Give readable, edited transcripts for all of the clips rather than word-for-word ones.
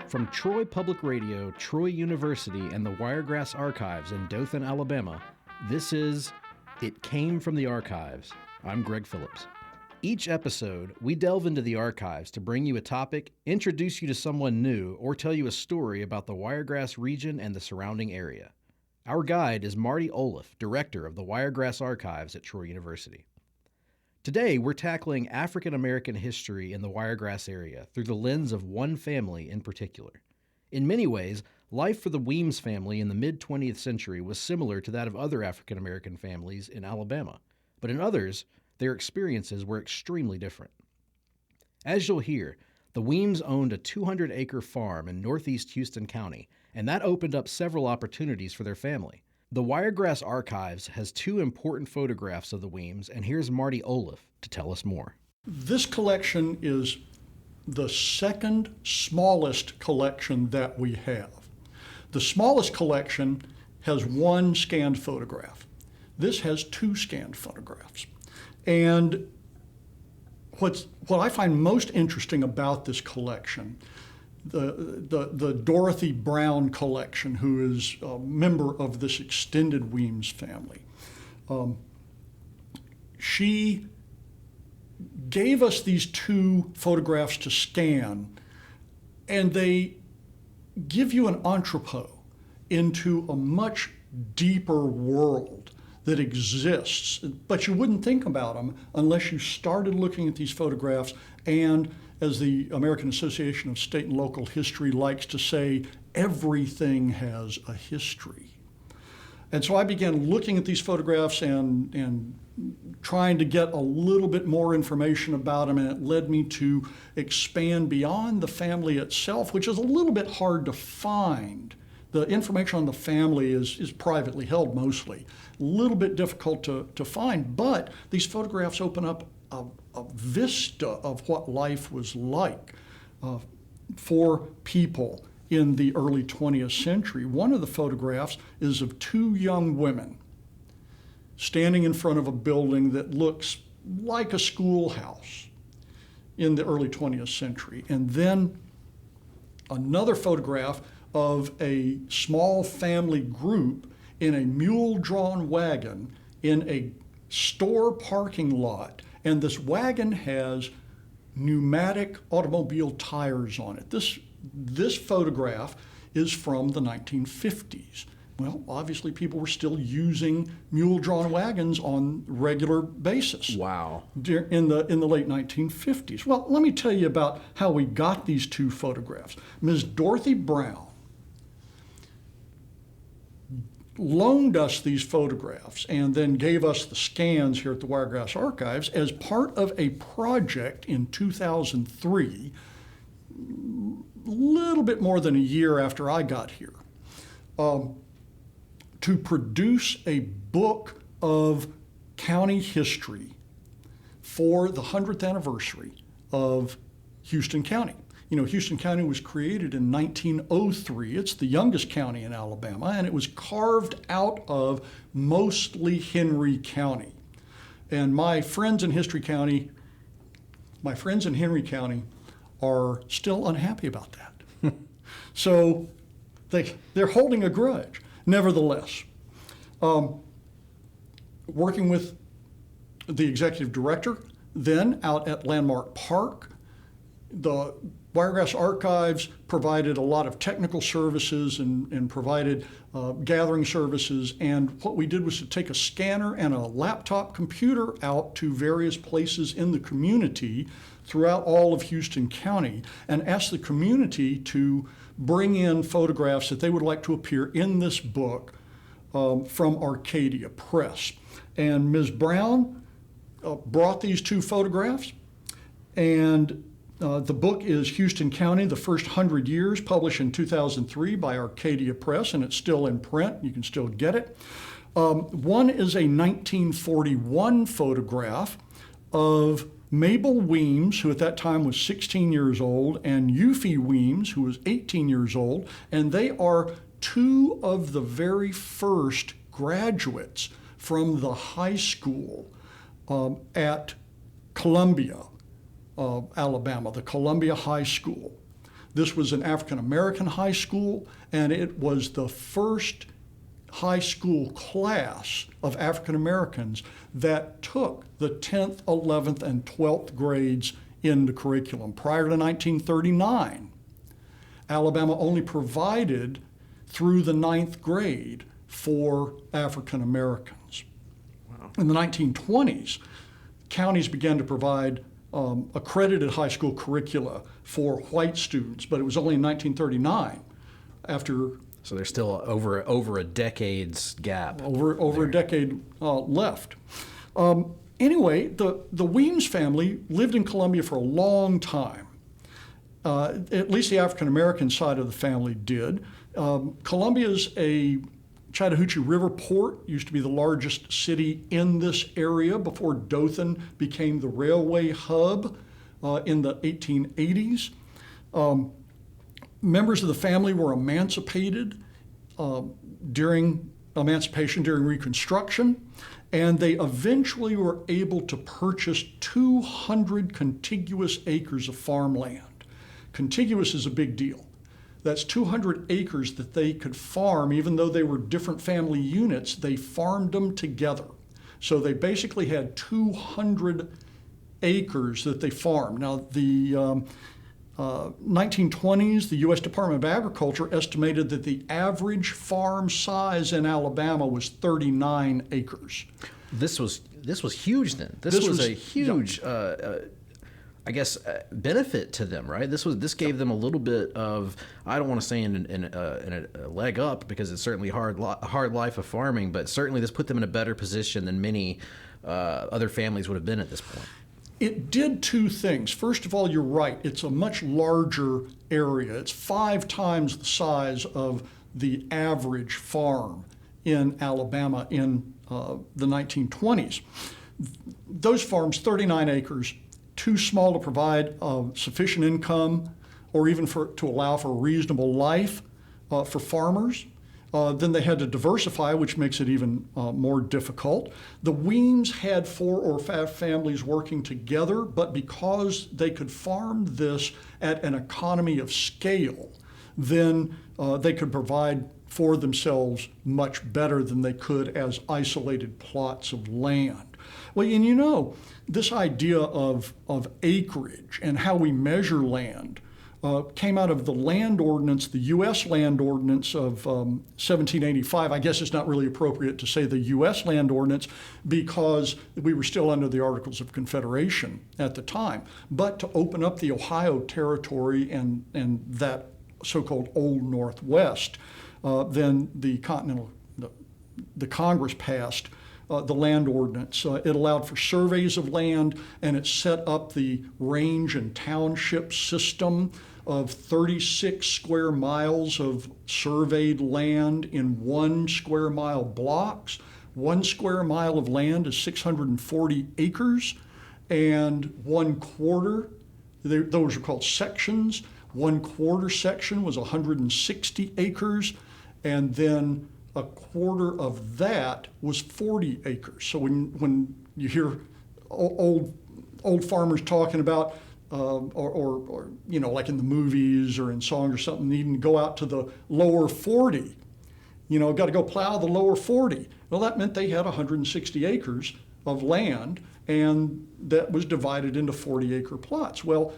From Troy Public Radio, Troy University, and the Wiregrass Archives in Dothan, Alabama, this is It Came from the Archives. I'm Greg Phillips. Each episode, we delve into the archives to bring you a topic, introduce you to someone new, or tell you a story about the Wiregrass region and the surrounding area. Our guide is Marty Olaf, director of the Wiregrass Archives at Troy University. Today, we're tackling African American history in the Wiregrass area through the lens of one family in particular. In many ways, life for the Weems family in the mid-20th century was similar to that of other African American families in Alabama, but in others, their experiences were extremely different. As you'll hear, the Weems owned a 200-acre farm in northeast Houston County, and that opened up several opportunities for their family. The Wiregrass Archives has two important photographs of the Weems, and here's Marty Olaf to tell us more. This collection is the second smallest collection that we have. The smallest collection has one scanned photograph. This has two scanned photographs. And what I find most interesting about this collection, the Dorothy Brown collection, who is a member of this extended Weems family, she gave us these two photographs to scan, and they give you an entrepot into a much deeper world that exists, but you wouldn't think about them unless you started looking at these photographs. And as the American Association of State and Local History likes to say, everything has a history. And so I began looking at these photographs and trying to get a little bit more information about them, and it led me to expand beyond the family itself, which is a little bit hard to find. The information on the family is privately held mostly. A little bit difficult to find, but these photographs open up a vista of what life was like for people in the early 20th century. One of the photographs is of two young women standing in front of a building that looks like a schoolhouse in the early 20th century. And then another photograph of a small family group in a mule-drawn wagon in a store parking lot. And this wagon has pneumatic automobile tires on it. This photograph is from the 1950s. Well, obviously people were still using mule-drawn wagons on a regular basis. Wow. In the late 1950s. Well, let me tell you about how we got these two photographs. Ms. Dorothy Brown loaned us these photographs and then gave us the scans here at the Wiregrass Archives as part of a project in 2003, a little bit more than a year after I got here, to produce a book of county history for the 100th anniversary of Houston County. You know, Houston County was created in 1903. It's the youngest county in Alabama, and it was carved out of mostly Henry County. And my friends in Henry County are still unhappy about that. So they're holding a grudge. Nevertheless, working with the executive director, then out at Landmark Park, the Wiregrass Archives provided a lot of technical services and provided gathering services. And what we did was to take a scanner and a laptop computer out to various places in the community throughout all of Houston County and ask the community to bring in photographs that they would like to appear in this book from Arcadia Press. And Ms. Brown brought these two photographs, and the book is Houston County, The First 100 Years, published in 2003 by Arcadia Press, and it's still in print. You can still get it. One is a 1941 photograph of Mabel Weems, who at that time was 16 years old, and Eufy Weems, who was 18 years old, and they are two of the very first graduates from the high school at Columbia Alabama, the Columbia High School. This was an African-American high school, and it was the first high school class of African-Americans that took the 10th, 11th, and 12th grades in the curriculum. Prior to 1939, Alabama only provided through the 9th grade for African-Americans. Wow. In the 1920s, counties began to provide accredited high school curricula for white students, but it was only in 1939 after. So there's still over a decade's gap. Over a decade left. Anyway, the Weems family lived in Columbia for a long time. At least the African-American side of the family did. Columbia's a Chattahoochee River port, used to be the largest city in this area before Dothan became the railway hub in the 1880s. Members of the family were emancipated during Reconstruction, and they eventually were able to purchase 200 contiguous acres of farmland. Contiguous is a big deal. That's 200 acres that they could farm, even though they were different family units, they farmed them together. So they basically had 200 acres that they farmed. Now, the 1920s, the U.S. Department of Agriculture estimated that the average farm size in Alabama was 39 acres. This was huge then. This was a huge, benefit to them, right? This gave them a little bit of, I don't want to say in a leg up, because it's certainly a hard life of farming, but certainly this put them in a better position than many other families would have been at this point. It did two things. First of all, you're right. It's a much larger area. It's 5 times the size of the average farm in Alabama in the 1920s. Those farms, 39 acres, too small to provide sufficient income or even to allow for a reasonable life for farmers. Then they had to diversify, which makes it even more difficult. The Weems had 4 or 5 families working together, but because they could farm this at an economy of scale, then they could provide for themselves much better than they could as isolated plots of land. Well, and you know, this idea of acreage and how we measure land came out of the land ordinance, the U.S. land ordinance of 1785. I guess it's not really appropriate to say the U.S. land ordinance because we were still under the Articles of Confederation at the time. But to open up the Ohio Territory and that so-called Old Northwest, then the Congress passed the land ordinance. It allowed for surveys of land, and it set up the range and township system of 36 square miles of surveyed land in 1 square mile blocks. 1 square mile of land is 640 acres, and 1/4, those are called sections. 1/4 section was 160 acres, and then 1/4 of that was 40 acres. So when you hear old farmers talking about, or you know, like in the movies or in song or something, needing to go out to the lower 40, you know, got to go plow the lower 40. Well, that meant they had 160 acres of land, and that was divided into 40-acre plots. Well,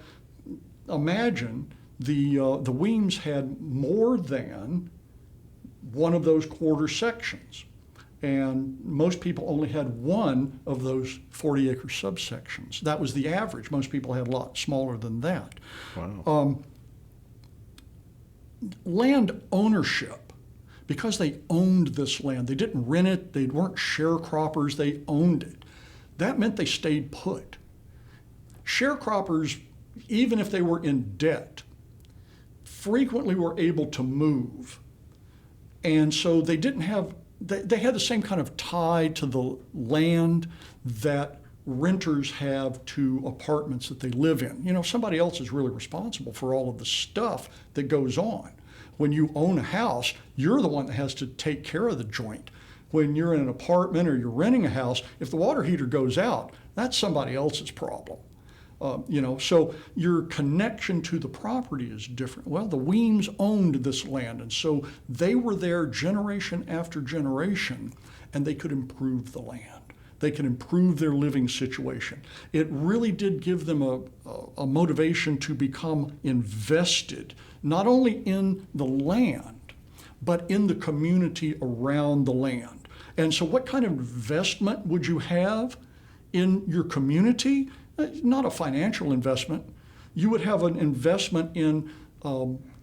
imagine the Weems had more than one of those 1/4 sections, and most people only had one of those 40-acre subsections. That was the average. Most people had a lot smaller than that. Wow. Land ownership, because they owned this land, they didn't rent it, they weren't sharecroppers, they owned it. That meant they stayed put. Sharecroppers, even if they were in debt, frequently were able to move. And so they didn't have, they had the same kind of tie to the land that renters have to apartments that they live in. You know, somebody else is really responsible for all of the stuff that goes on. When you own a house, you're the one that has to take care of the joint. When you're in an apartment or you're renting a house, if the water heater goes out, that's somebody else's problem. So your connection to the property is different. Well, the Weems owned this land, and so they were there generation after generation, and they could improve the land. They could improve their living situation. It really did give them a motivation to become invested, not only in the land, but in the community around the land. And so what kind of investment would you have in your community? Not a financial investment. You would have an investment in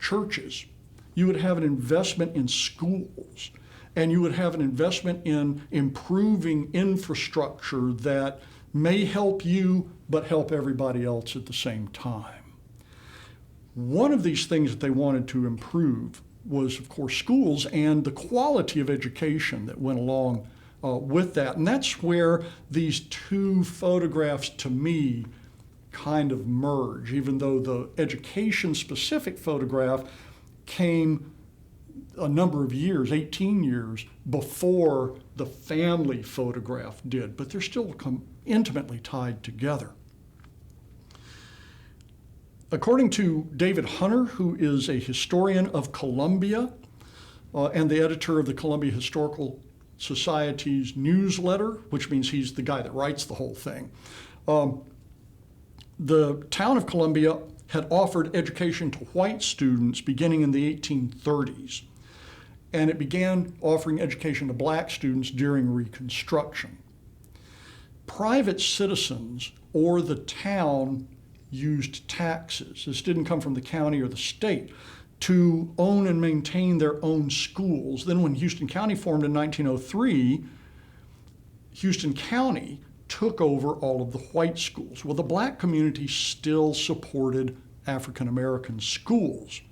churches. You would have an investment in schools. And you would have an investment in improving infrastructure that may help you, but help everybody else at the same time. One of these things that they wanted to improve was, of course, schools and the quality of education that went along with that. And that's where these two photographs, to me, kind of merge, even though the education-specific photograph came a number of years, 18 years, before the family photograph did, but they're still intimately tied together. According to David Hunter, who is a historian of Columbia and the editor of the Columbia Historical Society's newsletter, which means he's the guy that writes the whole thing, the town of Columbia had offered education to white students beginning in the 1830s. And it began offering education to black students during Reconstruction. Private citizens or the town used taxes. This didn't come from the county or the state, to own and maintain their own schools. Then when Houston County formed in 1903, Houston County took over all of the white schools. Well, the black community still supported African American schools.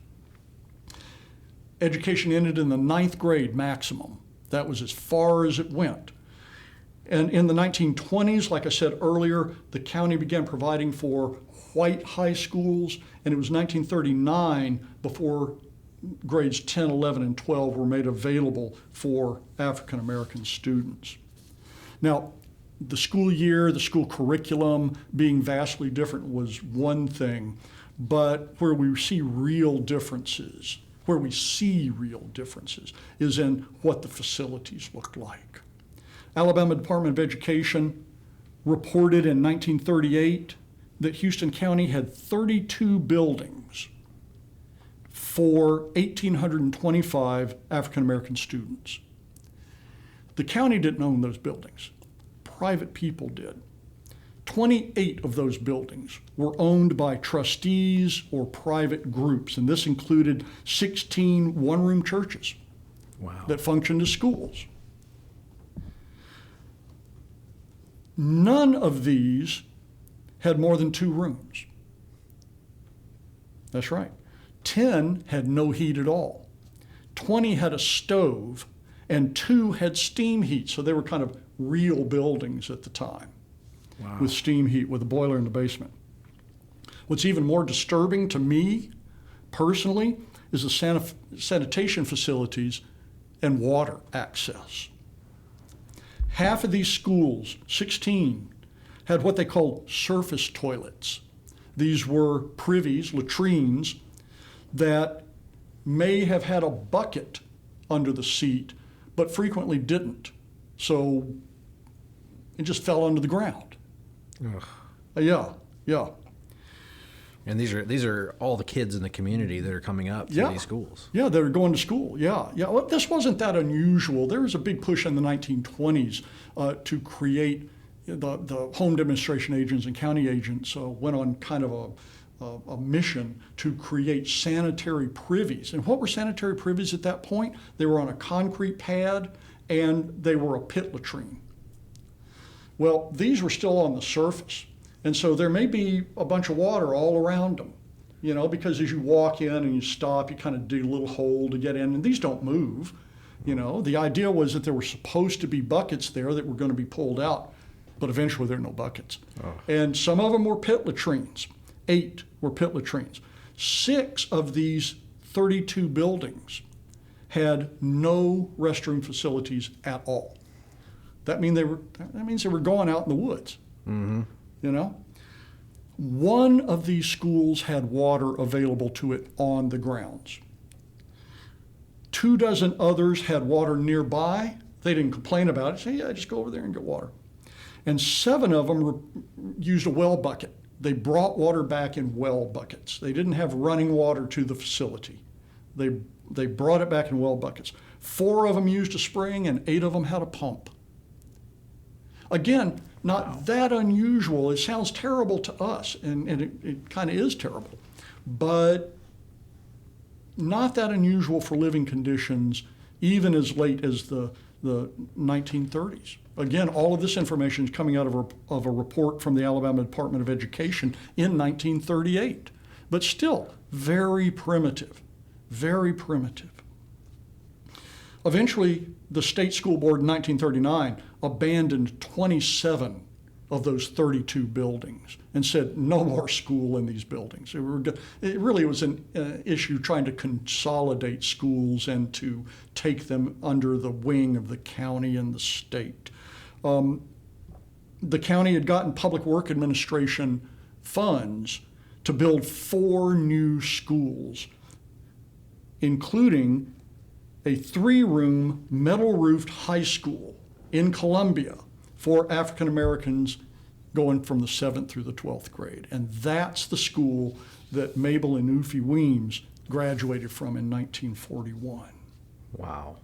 Education ended in the 9th grade maximum. That was as far as it went. And in the 1920s, like I said earlier, the county began providing for white high schools, and it was 1939 before grades 10, 11, and 12 were made available for African American students. Now, the school year, the school curriculum being vastly different was one thing, but where we see real differences is in what the facilities looked like. Alabama Department of Education reported in 1938 that Houston County had 32 buildings for 1,825 African American students. The county didn't own those buildings. Private people did. 28 of those buildings were owned by trustees or private groups, and this included 16 one-room churches that functioned as schools. None of these had more than 2 rooms. That's right. 10 had no heat at all. 20 had a stove, and 2 had steam heat, so they were kind of real buildings at the time. Wow. With steam heat, with a boiler in the basement. What's even more disturbing to me, personally, is the sanitation facilities and water access. Half of these schools, 16, had what they called surface toilets. These were privies, latrines, that may have had a bucket under the seat, but frequently didn't. So it just fell onto the ground. Yeah. And these are all the kids in the community that are coming up to these schools. Yeah, they're going to school. Yeah. Well, this wasn't that unusual. There was a big push in the 1920s to create the home demonstration agents and county agents went on kind of a mission to create sanitary privies. And what were sanitary privies at that point? They were on a concrete pad and they were a pit latrine. Well, these were still on the surface. And so there may be a bunch of water all around them, because as you walk in and you stop, you kind of dig a little hole to get in, and these don't move. The idea was that there were supposed to be buckets there that were going to be pulled out, but eventually there are no buckets. Oh. And some of them were pit latrines. 8 were pit latrines. 6 of these 32 buildings had no restroom facilities at all. That means they were going out in the woods. Mm-hmm. One of these schools had water available to it on the grounds. 24 others had water nearby. They didn't complain about it. Say, yeah, just go over there and get water. And 7 of them used a well bucket. They brought water back in well buckets. They didn't have running water to the facility. They brought it back in well buckets. 4 of them used a spring and 8 of them had a pump. Again, not that unusual. It sounds terrible to us, and it kind of is terrible, but not that unusual for living conditions even as late as the 1930s. Again, all of this information is coming out of a report from the Alabama Department of Education in 1938, but still very primitive, very primitive. Eventually, the state school board in 1939 abandoned 27 of those 32 buildings and said no more school in these buildings. It really was an issue trying to consolidate schools and to take them under the wing of the county and the state. The county had gotten Public Work Administration funds to build 4 new schools, including a 3-room metal-roofed high school in Columbia for African Americans going from the 7th through the 12th grade. And that's the school that Mabel and Ufi Weems graduated from in 1941. Wow.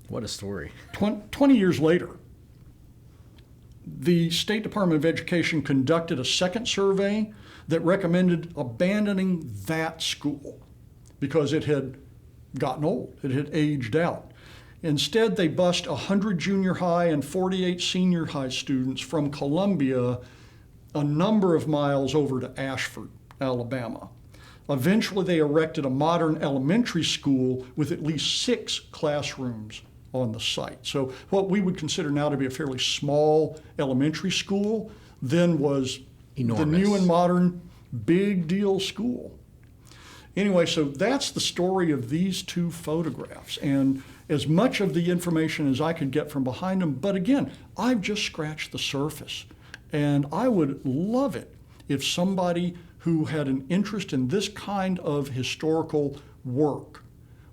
What a story. 20 years later, the State Department of Education conducted a second survey that recommended abandoning that school because it had gotten old. It had aged out. Instead, they bused 100 junior high and 48 senior high students from Columbia a number of miles over to Ashford, Alabama. Eventually, they erected a modern elementary school with at least 6 classrooms on the site. So what we would consider now to be a fairly small elementary school then was enormous. The new and modern big deal school. Anyway, so that's the story of these 2 photographs, and as much of the information as I could get from behind them, but again, I've just scratched the surface, and I would love it if somebody who had an interest in this kind of historical work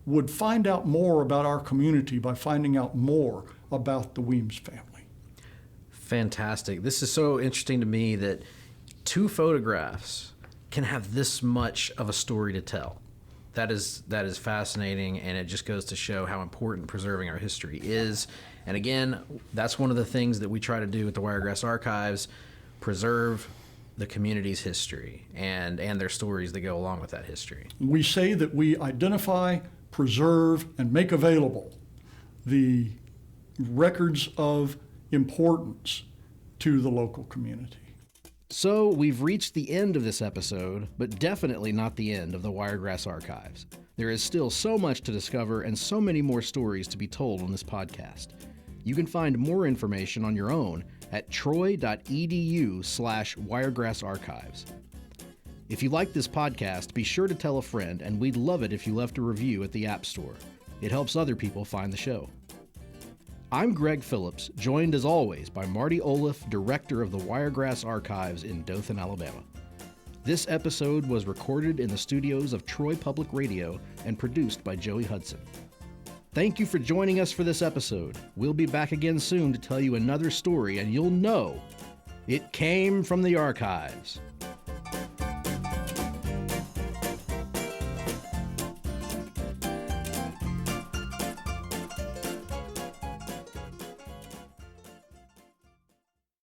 would find out more about our community by finding out more about the Weems family. Fantastic. This is so interesting to me that 2 photographs can have this much of a story to tell. That is fascinating, and it just goes to show how important preserving our history is. And again, that's one of the things that we try to do at the Wiregrass Archives, preserve the community's history and their stories that go along with that history. We say that we identify, preserve, and make available the records of importance to the local community. So we've reached the end of this episode, but definitely not the end of the Wiregrass Archives. There is still so much to discover and so many more stories to be told on this podcast. You can find more information on your own at troy.edu/wiregrassarchives. If you like this podcast, be sure to tell a friend, and we'd love it if you left a review at the App Store. It helps other people find the show. I'm Greg Phillips, joined as always by Marty Olaf, director of the Wiregrass Archives in Dothan, Alabama. This episode was recorded in the studios of Troy Public Radio and produced by Joey Hudson. Thank you for joining us for this episode. We'll be back again soon to tell you another story, and you'll know it came from the archives.